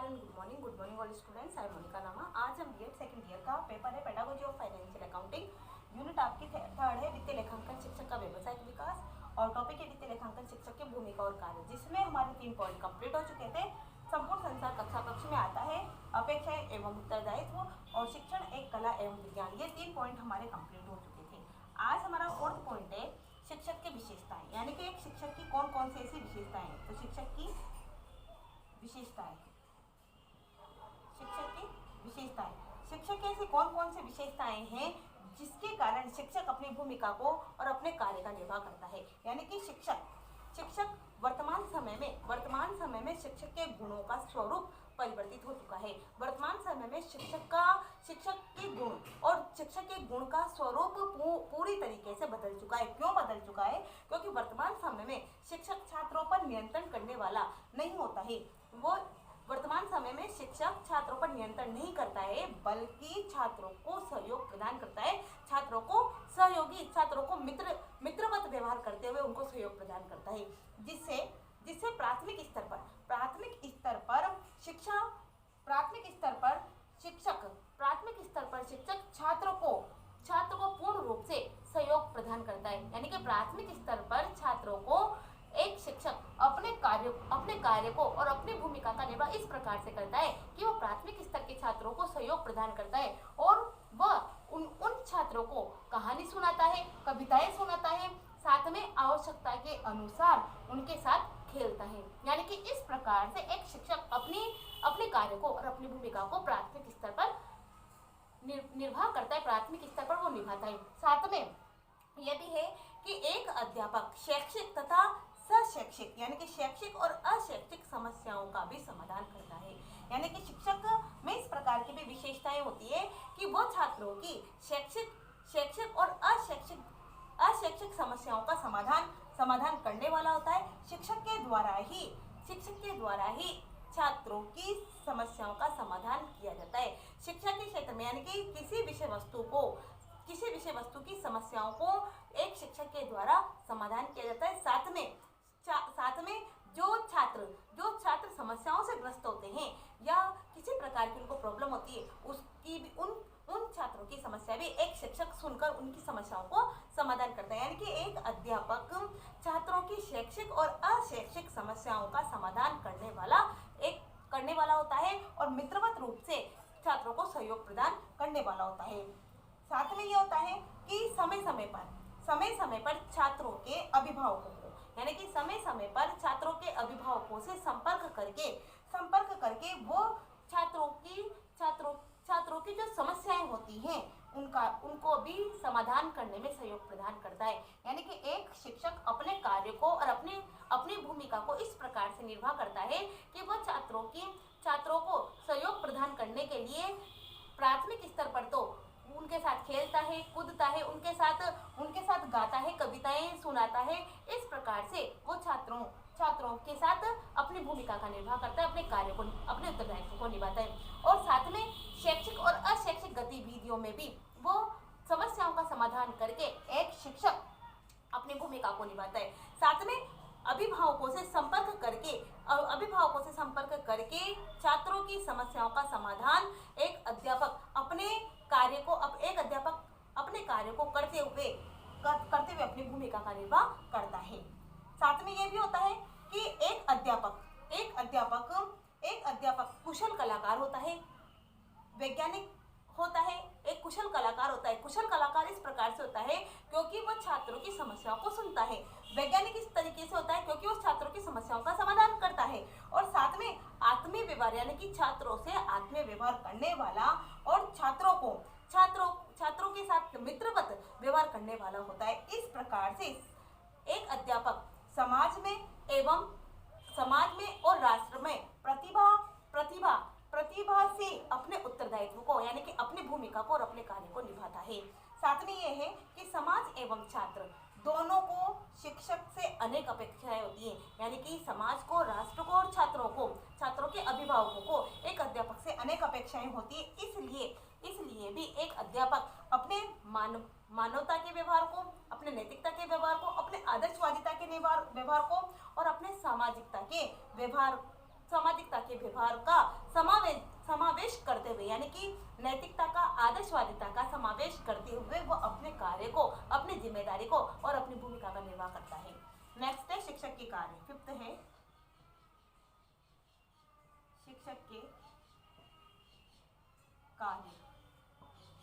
And good morning all students. I Monika नामा। आज हम बीएड सेकंड ईयर का पेपर है pedagogy of financial accounting. Unit आपकी थर्ड है वित्तीय लेखांकन शिक्षक का व्यावसायिक विकास और टॉपिक है वित्तीय लेखांकन शिक्षक की भूमिका और कार्य, जिसमें हमारे 3 पॉइंट कंप्लीट हो चुके थे। संपूर्ण संसार कक्षा कक्ष में आता है, अपेक्षाएं एवं उत्तरदायित्व और शिक्षण एक कला एवं विज्ञान। ये 3 पॉइंट हमारे कंप्लीट हो चुके थे। आज हमारा 4th पॉइंट है शिक्षक की विशेषताएं, यानी कि एक शिक्षक की कौन कौन सी ऐसी विशेषताएं हैं। तो शिक्षक की विशेषताएं, शिक्षक की ऐसी कौन कौन सी विशेषताएं हैं जिसके कारण शिक्षक अपनी भूमिका को और अपने कार्य का निर्वाह करता है। यानी कि शिक्षक वर्तमान समय में शिक्षक के गुणों का स्वरूप परिवर्तित हो चुका है। वर्तमान समय में शिक्षक के गुण और शिक्षक के गुण का स्वरूप पूरी तरीके से बदल चुका है। क्यों बदल चुका है? क्योंकि वर्तमान समय में शिक्षक छात्रों पर नियंत्रण करने वाला नहीं होता है। वो वर्तमान समय में शिक्षक छात्रों पर नियंत्रण नहीं करता है, बल्कि छात्रों को सहयोग प्रदान करता है। छात्रों को सहयोगी, छात्रों को मित्रवत व्यवहार करते हुए उनको सहयोग प्रदान करता है, जिससे प्राथमिक स्तर पर शिक्षक छात्रों को पूर्ण रूप से सहयोग प्रदान करता है। यानी कि प्राथमिक स्तर पर छात्रों को एक शिक्षक अपने कार्य को और अपनी भूमिका का निर्वाह इस प्रकार से करता है कि वो प्राथमिक स्तर के छात्रों को सहयोग प्रदान करता है और वह उन छात्रों को कहानी सुनाता है, कविताएं सुनाता है, साथ में आवश्यकता के अनुसार उनके साथ खेलता है। यानी कि इस प्रकार से एक शिक्षक अपने कार्य को और अपनी भूमिका को प्राथमिक स्तर पर निर्वाह करता है, प्राथमिक स्तर पर वो निभाता है। साथ में यह भी है कि एक अध्यापक शैक्षिक तथा सशैक्षिक, यानी कि शैक्षिक और अशैक्षिक समस्याओं का भी समाधान करता है। यानी कि शिक्षक में इस प्रकार की भी विशेषताएं होती है कि वो छात्रों की शैक्षिक और अशैक्षिक समस्याओं का समाधान करने वाला होता है। शिक्षक के द्वारा ही छात्रों की समस्याओं का समाधान किया जाता है। शिक्षा के क्षेत्र में, यानी कि किसी विषय वस्तु की समस्याओं को एक शिक्षक के द्वारा समाधान किया जाता है। साथ में जो छात्र समस्याओं से ग्रस्त होते हैं या किसी प्रकार की उनको प्रॉब्लम होती है, उसकी भी उन छात्रों की समस्या भी एक शिक्षक सुनकर उनकी समस्याओं को समाधान करता है। यानी कि एक अध्यापक छात्रों की शैक्षिक और अशैक्षिक समस्याओं का समाधान करने वाला होता है और मित्रवत रूप से छात्रों को सहयोग प्रदान करने वाला होता है। साथ में ये होता है कि समय समय पर छात्रों के अभिभावकों को, यानी कि समय समय पर छात्रों के अभिभावकों से संपर्क करके वो छात्रों की जो समस्याएं होती हैं उनको भी समाधान करने में सहयोग प्रदान करता है। यानी कि एक शिक्षक अपने कार्य को और अपनी भूमिका को इस प्रकार से निर्वाह करता है कि वह छात्रों को सहयोग प्रदान करने के लिए प्राथमिक स्तर पर तो उनके साथ खेलता है, कूदता है, उनके साथ गाता है, कविताएं सुनाता है। इस प्रकार से वो छात्रों के साथ अपनी भूमिका का निर्वाह करता है, अपने कार्य को, अपने उत्तरदायित्व को निभाता है। और साथ में शैक्षिक और अशैक्षिक गतिविधियों में भी वो समस्याओं का समाधान करके एक शिक्षक अपनी भूमिका को निभाता है। साथ में अभिभावकों से संपर्क करके छात्रों की समस्याओं का समाधान एक अध्यापक अपने कार्य को करते हुए अपनी भूमिका का निर्वाह करता है। साथ में यह भी होता है कि एक अध्यापक कुशल कलाकार होता है, वैज्ञानिक होता है, एक कुशल कलाकार होता है। कुशल कलाकार इस प्रकार से होता है क्योंकि वह छात्रों की समस्याओं को सुनता है। वैज्ञानिक इस तरीके से होता है क्योंकि वह छात्रों की समस्याओं का समाधान करता है। और साथ में आत्मीय व्यवहार, यानी कि छात्रों से आत्मीय व्यवहार करने वाला और छात्रों के साथ मित्रवत व्यवहार करने वाला होता है। इस प्रकार से एक अध्यापक समाज में और राष्ट्र में प्रतिभा से अपने उत्तरदायित्व को, यानी कि अपनी भूमिका को और अपने कार्य को निभाता है। साथ में यह है कि समाज एवं छात्र दोनों को शिक्षक से अनेक अपेक्षाएं होती हैं। यानी कि समाज को, राष्ट्र को और छात्रों के अभिभावकों को एक अध्यापक से अनेक अपेक्षाएं होती है। इसलिए भी एक अध्यापक अपने मानवता के व्यवहार को, अपने नैतिकता के व्यवहार को, अपने आदर्शवादिता के व्यवहार को और अपने सामाजिकता के व्यवहार सामाजिकता के व्यवहार का समावेश करते हुए, यानी कि नैतिकता का, आदर्शवादिता का समावेश करते हुए वो अपने कार्य को, अपनी जिम्मेदारी को और अपनी भूमिका का निर्वाह करता है। नेक्स्ट है शिक्षक के कार्य। फिफ्थ है शिक्षक के कार्य।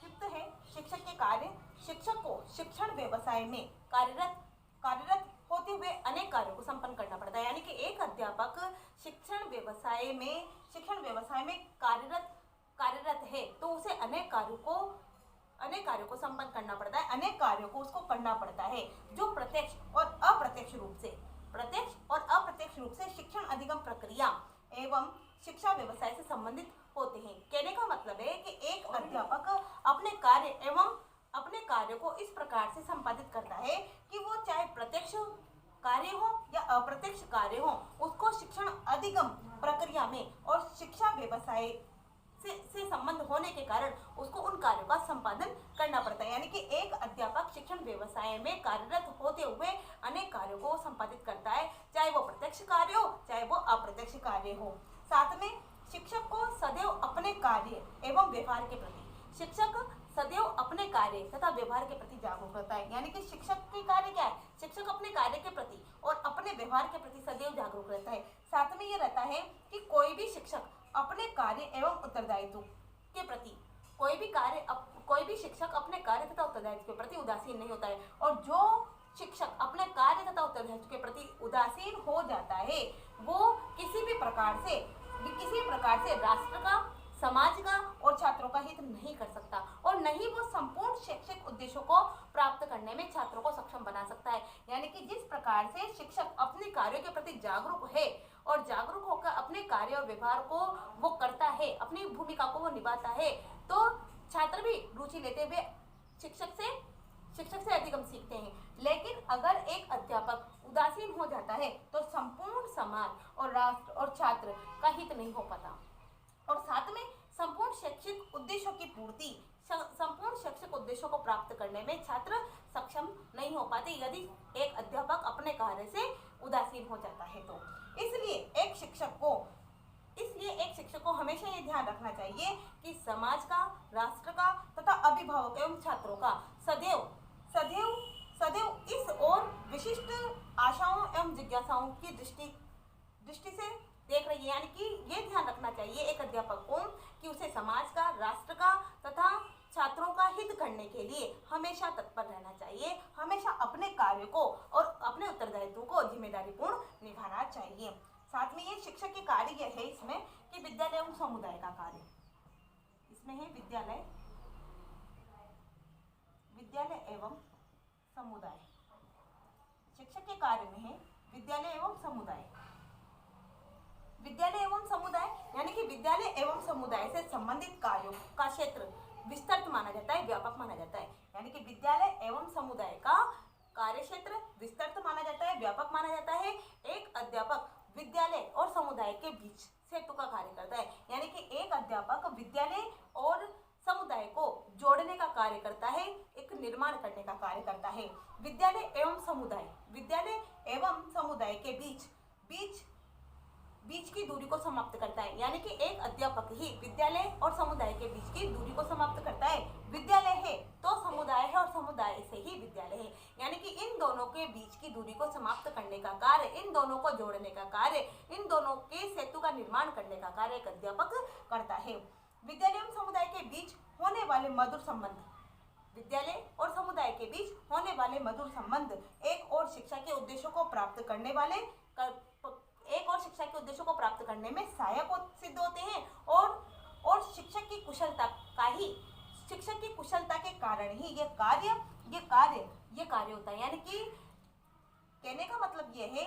फिफ्थ है शिक्षक के कार्य। शिक्षक को शिक्षण व्यवसाय में कार्यरत होते हुए अनेक कार्यों को संपन्न करना पड़ता है। यानी कि एक अध्यापक शिक्षण व्यवसाय में कार्यरत है तो उसे अनेक कार्यों को संपन्न करना पड़ता है, अनेक कार्यों को उसको करना पड़ता है जो प्रत्यक्ष और अप्रत्यक्ष रूप से शिक्षण अधिगम प्रक्रिया एवं शिक्षा व्यवसाय से संबंधित होते हैं। कहने का मतलब है कि एक अध्यापक अपने कार्य को इस प्रकार से संपादित करता है कि वो चाहे प्रत्यक्ष कार्य हो या अप्रत्यक्ष कार्य हो, उसको शिक्षण अधिगम प्रक्रिया में और शिक्षा व्यवसाय से संबंध होने के कारण उसको उन कार्यों का संपादन करना पड़ता है। यानी कि एक अध्यापक शिक्षण व्यवसाय में कार्यरत होते हुए अनेक कार्यों को संपादित करता है, चाहे वो प्रत्यक्ष कार्य हो चाहे वो अप्रत्यक्ष कार्य हो। साथ में शिक्षक को सदैव अपने कार्य एवं व्यवहार के प्रति तथा व्यवहार के प्रति जागरूक रहता है। यानी कि शिक्षक के कार्य क्या है? शिक्षक अपने कार्य के प्रति और अपने व्यवहार के प्रति सदैव जागरूक रहता है। साथ में ये रहता है कि कोई भी शिक्षक अपने कार्य एवं उत्तरदायित्व के प्रति कोई भी शिक्षक अपने कार्य तथा उत्तरदायित्व के प्रति उदासीन नहीं होता है। और जो शिक्षक अपने कार्य तथा उत्तरदायित्व के प्रति उदासीन हो जाता है वो किसी भी प्रकार से राष्ट्र का, समाज का और छात्रों का हित नहीं कर सकता और नहीं वो संपूर्ण शैक्षिक उद्देश्यों को प्राप्त करने में छात्रों को सक्षम बना सकता है। यानी कि जिस प्रकार से शिक्षक अपने कार्यों के प्रति जागरूक है और जागरूक होकर अपने कार्य और व्यवहार को वो करता है, अपनी भूमिका को वो निभाता है, तो छात्र भी रुचि लेते हुए शिक्षक से अधिगम सीखते हैं। लेकिन अगर एक अध्यापक उदासीन हो जाता है तो संपूर्ण समाज और राष्ट्र और छात्र का हित नहीं हो पाता और साथ में संपूर्ण शैक्षिक उद्देश्यों को प्राप्त करने में छात्र सक्षम नहीं हो पाते यदि एक अध्यापक अपने कार्य से उदासीन हो जाता है। तो इसलिए एक शिक्षक को हमेशा ये ध्यान रखना चाहिए कि समाज का, राष्ट्र का तथा अभिभावक एवं छात्रों का सदैव इस और विशिष्ट आशाओं एवं जिज्ञासाओं की दृष्टि से देख रही है। यानी कि ये ध्यान रखना चाहिए एक अध्यापक को कि उसे समाज का, राष्ट्र का तथा छात्रों का हित करने के लिए हमेशा तत्पर रहना चाहिए, हमेशा अपने कार्य को और अपने उत्तरदायित्व को जिम्मेदारीपूर्ण निभाना चाहिए। साथ में ये शिक्षक के कार्य है इसमें कि विद्यालय एवं समुदाय का कार्य, इसमें है विद्यालय एवं समुदाय। शिक्षक के कार्य में है विद्यालय एवं समुदाय। विद्यालय एवं समुदाय यानी कि विद्यालय एवं समुदाय से संबंधित कार्यों का क्षेत्र विस्तृत माना जाता है, व्यापक माना जाता है। यानी कि विद्यालय एवं समुदाय का कार्य क्षेत्र विस्तृत माना जाता है, व्यापक माना जाता है। एक अध्यापक विद्यालय और समुदाय के बीच सेतु का कार्य करता है। यानी कि एक अध्यापक विद्यालय और समुदाय को जोड़ने का कार्य करता है, एक निर्माण करने का कार्य करता है। विद्यालय एवं समुदाय के बीच की दूरी को समाप्त करता है। यानी कि एक अध्यापक ही विद्यालय और समुदाय के बीच की दूरी को समाप्त करता है। विद्यालय है तो समुदाय है और समुदाय से ही विद्यालय है। यानी कि इन दोनों के बीच की दूरी को समाप्त करने का कार्य, इन दोनों को जोड़ने का कार्य, इन दोनों के सेतु का निर्माण करने का कार्य एक अध्यापक करता है। विद्यालय और समुदाय के बीच होने वाले मधुर संबंध एक और शिक्षा के उद्देश्यों को प्राप्त करने में सहायक सिद्ध होते हैं और शिक्षक की कुशलता के कारण ही ये कार्य होता है। यानी कि कहने का मतलब ये है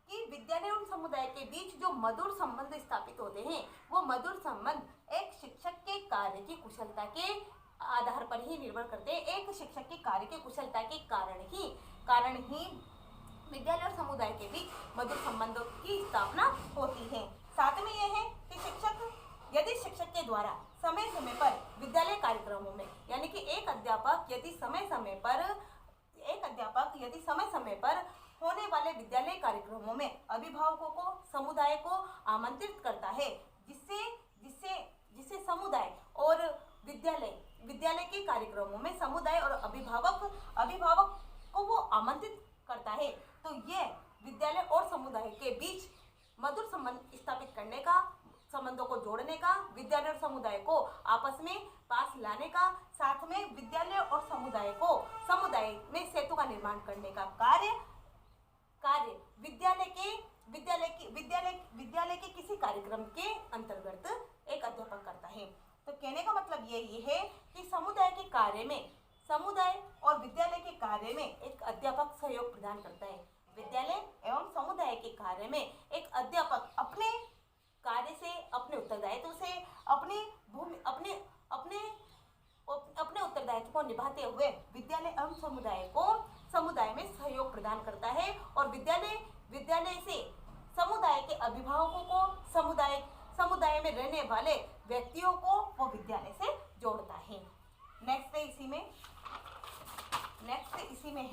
कि विद्यालय और समुदाय के बीच जो मधुर संबंध स्थापित होते हैं वो मधुर संबंध एक शिक्षक के कार्य की कुशलता के आधार पर ही निर्भर करते हैं। एक शिक्षक के कार्य की कुशलता के कारण ही विद्यालय और समुदाय के बीच मधुर संबंधों की स्थापना होती है। साथ में यह है कि यदि शिक्षक के द्वारा समय समय पर विद्यालय कार्यक्रमों में, यानी कि एक अध्यापक यदि समय समय पर होने वाले विद्यालय कार्यक्रमों में अभिभावकों को, समुदाय को आमंत्रित करता है, जिससे जिससे जिससे समुदाय और विद्यालय के कार्यक्रमों में समुदाय और अभिभावक को वो आमंत्रित करता है। तो ये विद्यालय और समुदाय के बीच मधुर संबंध स्थापित करने का, संबंधों को जोड़ने का, विद्यालय और समुदाय को आपस में पास लाने का, साथ में विद्यालय और समुदाय में सेतु का निर्माण करने का कार्य विद्यालय के किसी कार्यक्रम के अंतर्गत एक अध्यापक करता है। तो कहने का मतलब ये है कि समुदाय और विद्यालय के कार्य में एक अध्यापक सहयोग प्रदान करता है। विद्यालय एवं समुदाय के कार्य में एक अध्यापक अपने कार्य से, अपने उत्तरदायित्व से, अपने उत्तरदायित्व को निभाते हुए विद्यालय एवं समुदाय में सहयोग प्रदान करता है और विद्यालय से समुदाय के अभिभावकों को, समुदाय में रहने वाले व्यक्तियों को वो विद्यालय से जोड़ता है। नेक्स्ट इसी में है